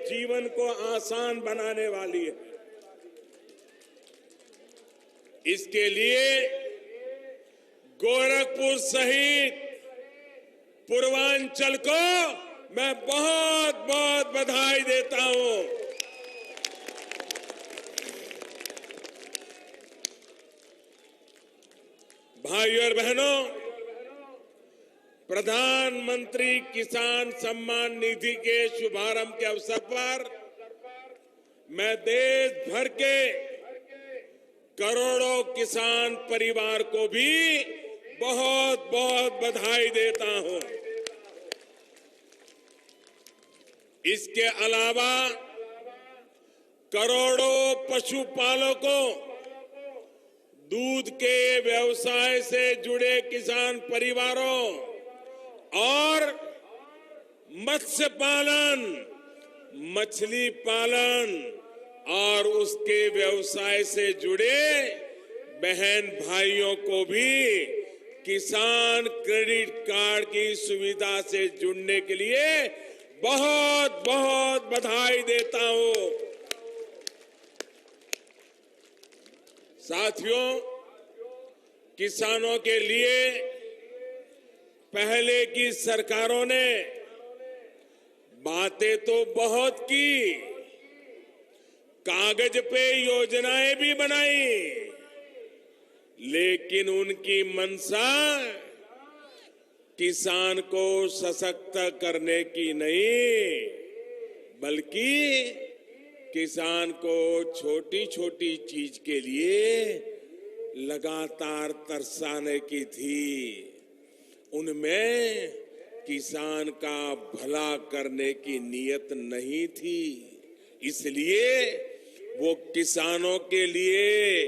जीवन को आसान बनाने वाली है। इसके लिए गोरखपुर सहित पूर्वांचल को मैं बहुत बहुत बधाई देता हूं। भाइयों और बहनों, प्रधानमंत्री किसान सम्मान निधि के शुभारंभ के अवसर पर मैं देश भर के करोड़ों किसान परिवार को भी बहुत बहुत बधाई देता हूं। इसके अलावा करोड़ों पशुपालकों, दूध के व्यवसाय से जुड़े किसान परिवारों और मत्स्य पालन, मछली पालन और उसके व्यवसाय से जुड़े बहन भाइयों को भी किसान क्रेडिट कार्ड की सुविधा से जुड़ने के लिए बहुत बहुत बधाई देता हूं। साथियों, किसानों के लिए पहले की सरकारों ने बातें तो बहुत की, कागज पे योजनाएं भी बनाई, लेकिन उनकी मंशा किसान को सशक्त करने की नहीं, बल्कि किसान को छोटी छोटी चीज के लिए लगातार तरसाने की थी। उनमें किसान का भला करने की नीयत नहीं थी। इसलिए वो किसानों के लिए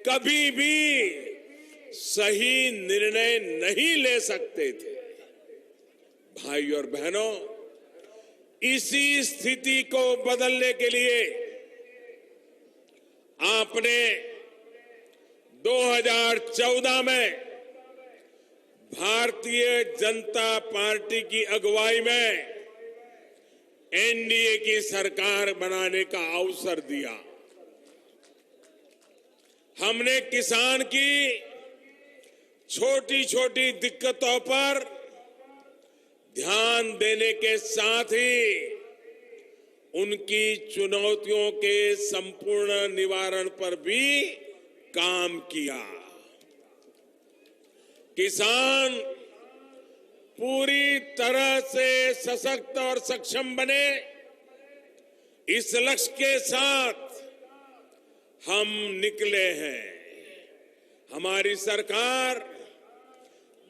कभी भी सही निर्णय नहीं ले सकते थे। भाई और बहनों, इसी स्थिति को बदलने के लिए आपने 2014 में भारतीय जनता पार्टी की अगुवाई में एनडीए की सरकार बनाने का अवसर दिया। हमने किसान की छोटी छोटी दिक्कतों पर ध्यान देने के साथ ही उनकी चुनौतियों के संपूर्ण निवारण पर भी काम किया। किसान पूरी तरह से सशक्त और सक्षम बने, इस लक्ष्य के साथ हम निकले हैं। हमारी सरकार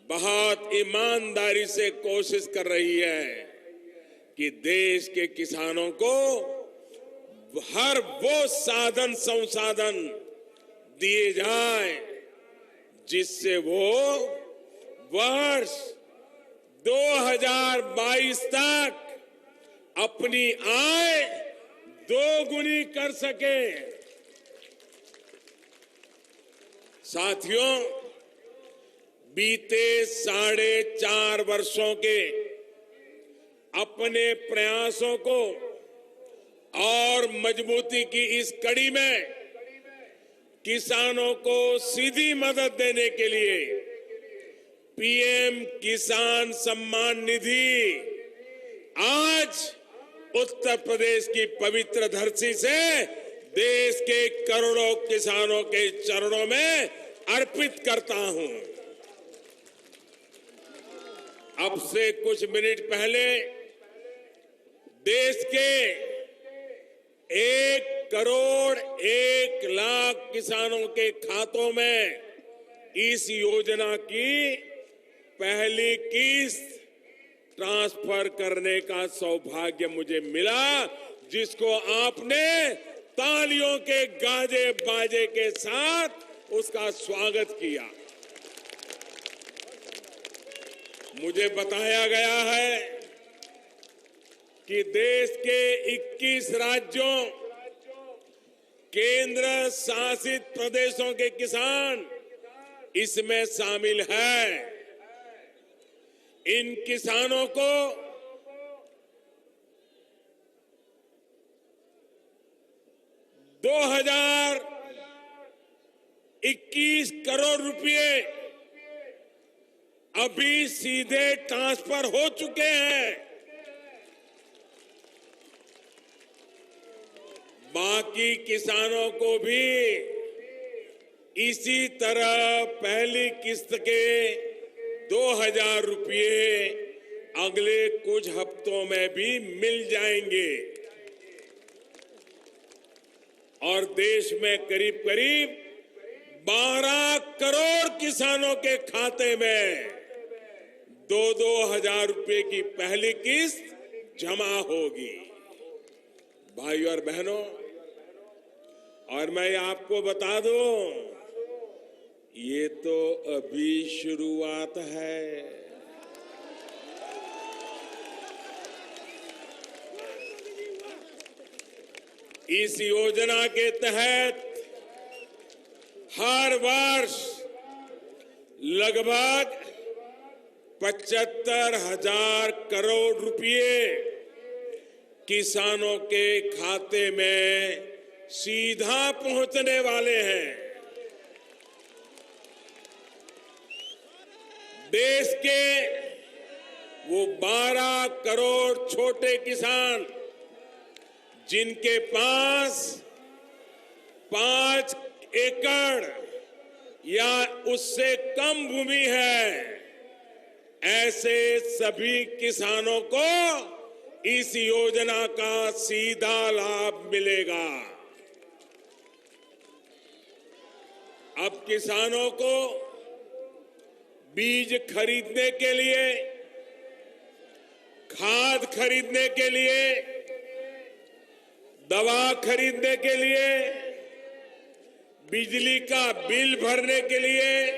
बहुत ईमानदारी से कोशिश कर रही है कि देश के किसानों को हर वो साधन संसाधन दिए जाए जिससे वो वर्ष 2022 तक अपनी आय दोगुनी कर सके। साथियों, बीते 4.5 वर्षों के अपने प्रयासों को और मजबूती की इस कड़ी में किसानों को सीधी मदद देने के लिए पीएम किसान सम्मान निधि आज उत्तर प्रदेश की पवित्र धरती से देश के करोड़ों किसानों के चरणों में अर्पित करता हूं। अब से कुछ मिनट पहले देश के 1 करोड़ 1 लाख किसानों के खातों में इस योजना की पहली किस्त ट्रांसफर करने का सौभाग्य मुझे मिला, जिसको आपने तालियों के गाजे बाजे के साथ उसका स्वागत किया। मुझे बताया गया है कि देश के 21 राज्यों, केंद्र शासित प्रदेशों के किसान इसमें शामिल हैं। इन किसानों को 2021 करोड़ रुपए अभी सीधे ट्रांसफर हो चुके हैं। बाकी किसानों को भी इसी तरह पहली किस्त के 2000 रुपए अगले कुछ हफ्तों में भी मिल जाएंगे और देश में करीब करीब 12 करोड़ किसानों के खाते में 2-2 हजार रुपए की पहली किस्त जमा होगी। भाइयों और बहनों, और मैं आपको बता दूं, ये तो अभी शुरुआत है। इस योजना के तहत हर वर्ष लगभग 75,000 करोड़ रुपए किसानों के खाते में सीधा पहुंचने वाले हैं। देश के वो 12 करोड़ छोटे किसान जिनके पास 5 एकड़ या उससे कम भूमि है, ऐसे सभी किसानों को इस योजना का सीधा लाभ मिलेगा। अब किसानों को बीज खरीदने के लिए, खाद खरीदने के लिए, दवा खरीदने के लिए, बिजली का बिल भरने के लिए,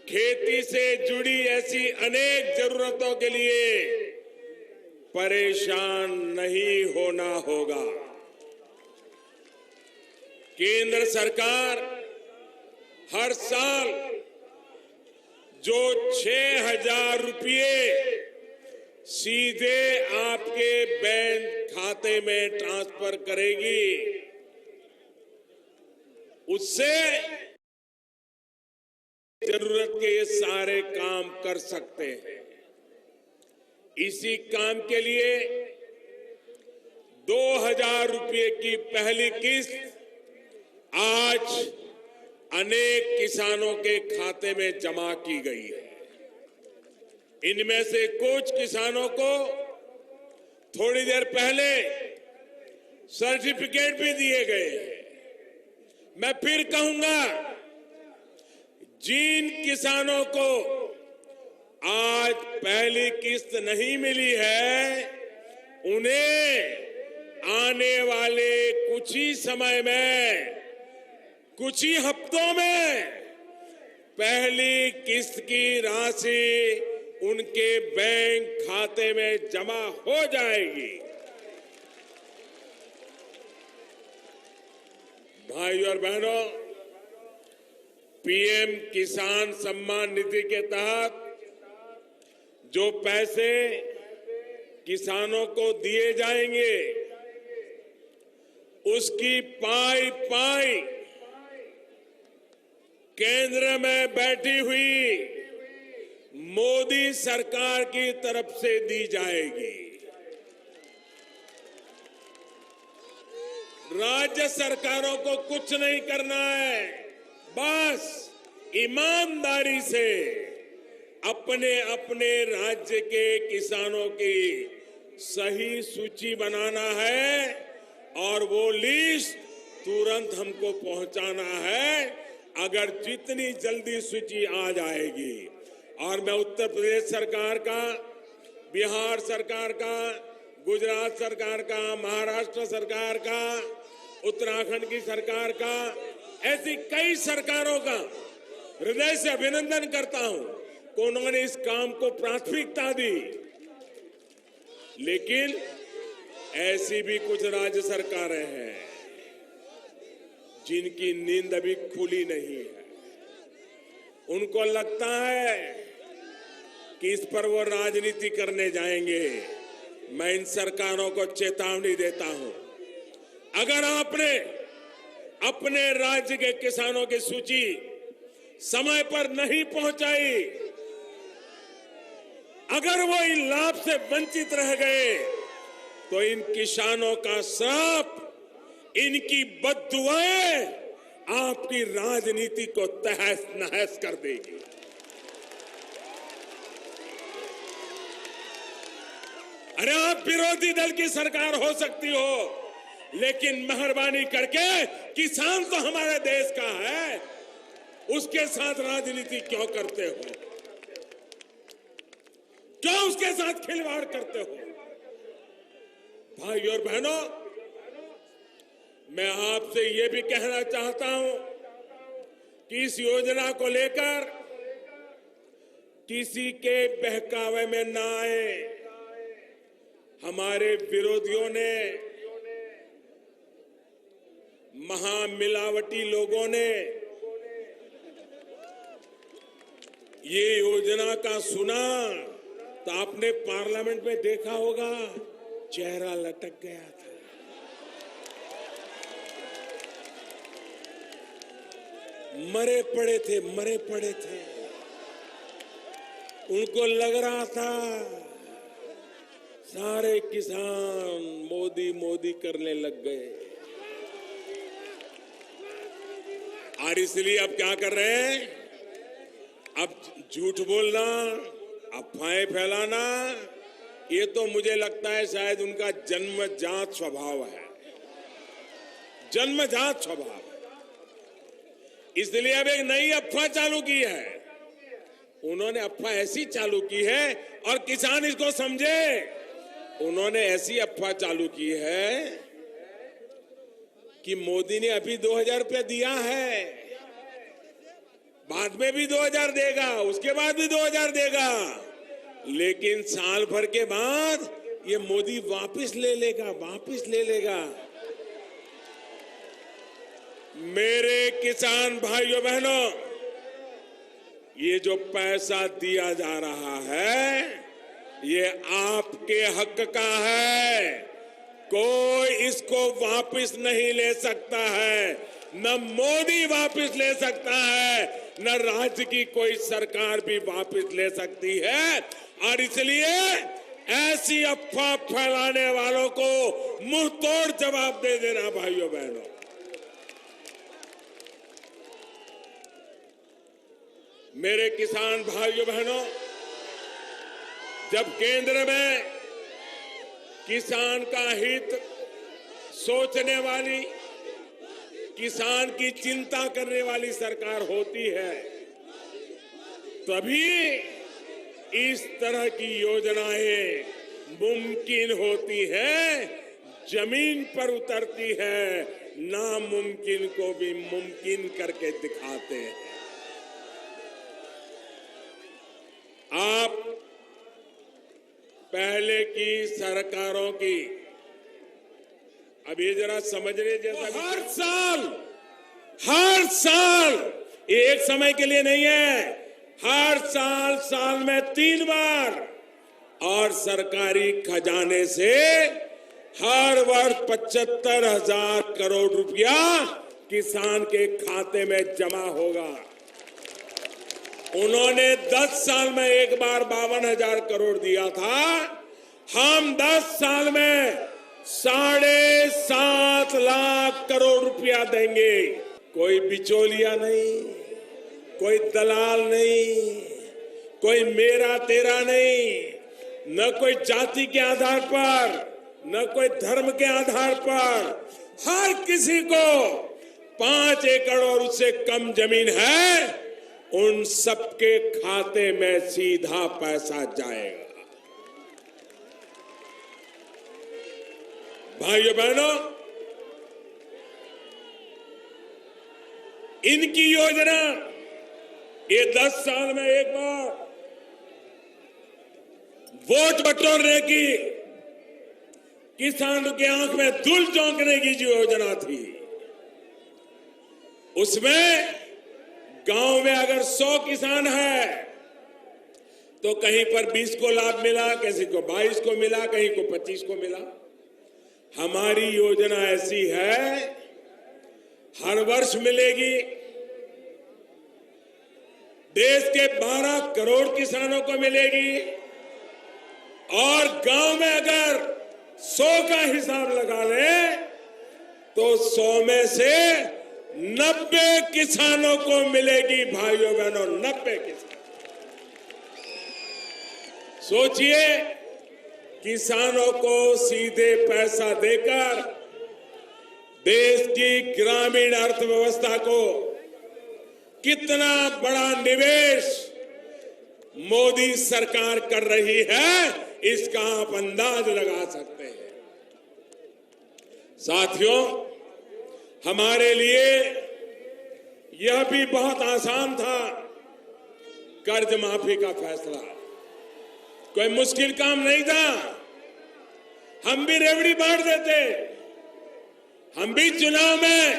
खेती से जुड़ी ऐसी अनेक जरूरतों के लिए परेशान नहीं होना होगा। केंद्र सरकार हर साल जो 6,000 रुपए सीधे आपके बैंक खाते में ट्रांसफर करेगी, उससे जरूरत के सारे काम कर सकते हैं। इसी काम के लिए 2,000 रुपए की पहली किस्त आज अनेक किसानों के खाते में जमा की गई है। इनमें से कुछ किसानों को थोड़ी देर पहले सर्टिफिकेट भी दिए गए। मैं फिर कहूंगा, जिन किसानों को आज पहली किस्त नहीं मिली है, उन्हें आने वाले कुछ ही समय में, कुछ ही हफ्तों में पहली किस्त की राशि उनके बैंक खाते में जमा हो जाएगी। भाइयों और बहनों, पीएम किसान सम्मान निधि के तहत जो पैसे किसानों को दिए जाएंगे, उसकी पाई पाई केंद्र में बैठी हुई मोदी सरकार की तरफ से दी जाएगी। राज्य सरकारों को कुछ नहीं करना है, बस ईमानदारी से अपने अपने राज्य के किसानों की सही सूची बनाना है और वो लिस्ट तुरंत हमको पहुंचाना है। अगर जितनी जल्दी सूची आ जाएगी, और मैं उत्तर प्रदेश सरकार का, बिहार सरकार का, गुजरात सरकार का, महाराष्ट्र सरकार का, उत्तराखंड की सरकार का, ऐसी कई सरकारों का हृदय से अभिनंदन करता हूं कि उन्होंने इस काम को प्राथमिकता दी। लेकिन ऐसी भी कुछ राज्य सरकारें हैं जिनकी नींद अभी खुली नहीं है। उनको लगता है कि इस पर वो राजनीति करने जाएंगे। मैं इन सरकारों को चेतावनी देता हूं, अगर आपने अपने राज्य के किसानों की सूची समय पर नहीं पहुंचाई, अगर वो इन लाभ से वंचित रह गए, तो इन किसानों का श्राप, इनकी बद्दुआएं आपकी राजनीति को तहस नहस कर देगी। अरे आप विरोधी दल की सरकार हो सकती हो, लेकिन मेहरबानी करके किसान तो हमारे देश का है, उसके साथ राजनीति क्यों करते हो? क्यों उसके साथ खिलवाड़ करते हो? भाई और बहनों, मैं आपसे यह भी कहना चाहता हूं कि इस योजना को लेकर किसी के बहकावे में ना आए। हमारे विरोधियों ने, महामिलावटी लोगों ने ये योजना का सुना तो आपने पार्लियामेंट में देखा होगा, चेहरा लटक गया था। मरे पड़े थे। उनको लग रहा था सारे किसान मोदी मोदी करने लग गए, और इसलिए अब क्या कर रहे हैं? अब झूठ बोलना, अफवाहें फैलाना, ये तो मुझे लगता है शायद उनका जन्मजात स्वभाव है, जन्मजात स्वभाव। इसलिए अब एक नई अफवाह चालू की है। उन्होंने अफवाह ऐसी चालू की है, और किसान इसको समझे, उन्होंने ऐसी अफवाह चालू की है कि मोदी ने अभी 2000 रुपया दिया है, बाद में भी 2000 देगा, उसके बाद भी 2000 देगा, लेकिन साल भर के बाद ये मोदी वापस ले लेगा। मेरे किसान भाइयों बहनों, ये जो पैसा दिया जा रहा है, ये आपके हक का है, कोई इसको वापस नहीं ले सकता है, न मोदी वापस ले सकता है, न राज्य की कोई सरकार भी वापस ले सकती है। और इसलिए ऐसी अफवाह फैलाने वालों को मुंह तोड़ जवाब दे देना। भाइयों बहनों, मेरे किसान भाइयों बहनों, जब केंद्र में किसान का हित सोचने वाली, किसान की चिंता करने वाली सरकार होती है, तभी इस तरह की योजनाएं मुमकिन होती है, जमीन पर उतरती है, नामुमकिन को भी मुमकिन करके दिखाते हैं। आप पहले की सरकारों की, अब ये जरा समझने जैसा, हर साल ये एक समय के लिए नहीं है, हर साल में 3 बार, और सरकारी खजाने से हर वर्ष 75,000 करोड़ रुपया किसान के खाते में जमा होगा। उन्होंने 10 साल में एक बार 52,000 करोड़ दिया था, हम 10 साल में 7.5 लाख करोड़ रुपया देंगे। कोई बिचौलिया नहीं, कोई दलाल नहीं, कोई मेरा तेरा नहीं, न कोई जाति के आधार पर, न कोई धर्म के आधार पर, हर किसी को 5 एकड़ और उससे कम जमीन है, उन सबके खाते में सीधा पैसा जाएगा। भाइयों बहनों, इनकी योजना ये 10 साल में एक बार वोट बटोरने की, किसानों के आंख में धूल झोंकने की जो योजना थी, उसमें गांव में अगर 100 किसान है तो कहीं पर 20 को लाभ मिला, किसी को 22 को मिला, कहीं को 25 को मिला। हमारी योजना ऐसी है, हर वर्ष मिलेगी। देश के 12 करोड़ किसानों को मिलेगी और गांव में अगर 100 का हिसाब लगा ले तो 100 में से 90 किसानों को मिलेगी। भाइयों बहनों, 90 किसान। सोचिए, किसानों को सीधे पैसा देकर देश की ग्रामीण अर्थव्यवस्था को कितना बड़ा निवेश मोदी सरकार कर रही है, इसका आप अंदाज लगा सकते हैं। साथियों, हमारे लिए यह भी बहुत आसान था कर्ज माफी का फैसला। कोई मुश्किल काम नहीं था। हम भी रेवड़ी बांट देते, हम भी चुनाव में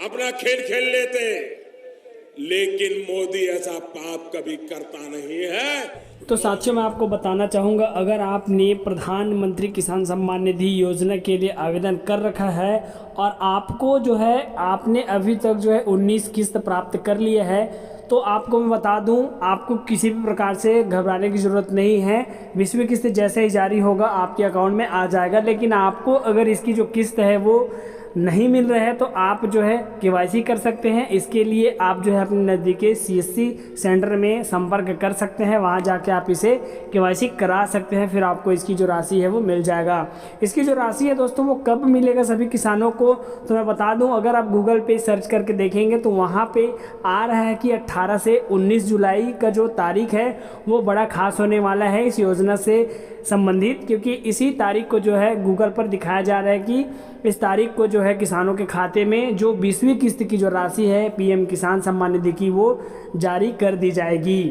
अपना खेल खेल लेते, लेकिन मोदी ऐसा पाप कभी करता नहीं है। तो साथियों, मैं आपको बताना चाहूँगा, अगर आपने प्रधानमंत्री किसान सम्मान निधि योजना के लिए आवेदन कर रखा है और आपको जो है आपने अभी तक जो है 19 किस्त प्राप्त कर लिए है, तो आपको मैं बता दूं, आपको किसी भी प्रकार से घबराने की ज़रूरत नहीं है। 20वीं किस्त जैसे ही जारी होगा आपके अकाउंट में आ जाएगा। लेकिन आपको अगर इसकी जो किस्त है वो नहीं मिल रहा है तो आप जो है केवाईसी कर सकते हैं। इसके लिए आप जो है अपने नज़दीकी सीएससी सेंटर में संपर्क कर सकते हैं, वहां जाके आप इसे केवाईसी करा सकते हैं। फिर आपको इसकी जो राशि है वो मिल जाएगा। इसकी जो राशि है दोस्तों वो कब मिलेगा सभी किसानों को, तो मैं बता दूं, अगर आप गूगल पे सर्च करके देखेंगे तो वहाँ पे आ रहा है कि 18 से 19 जुलाई का जो तारीख है वो बड़ा खास होने वाला है इस योजना से संबंधित, क्योंकि इसी तारीख को जो है गूगल पर दिखाया जा रहा है कि इस तारीख को जो है किसानों के खाते में जो 20वीं किस्त की जो राशि है पीएम किसान सम्मान निधि की वो जारी कर दी जाएगी।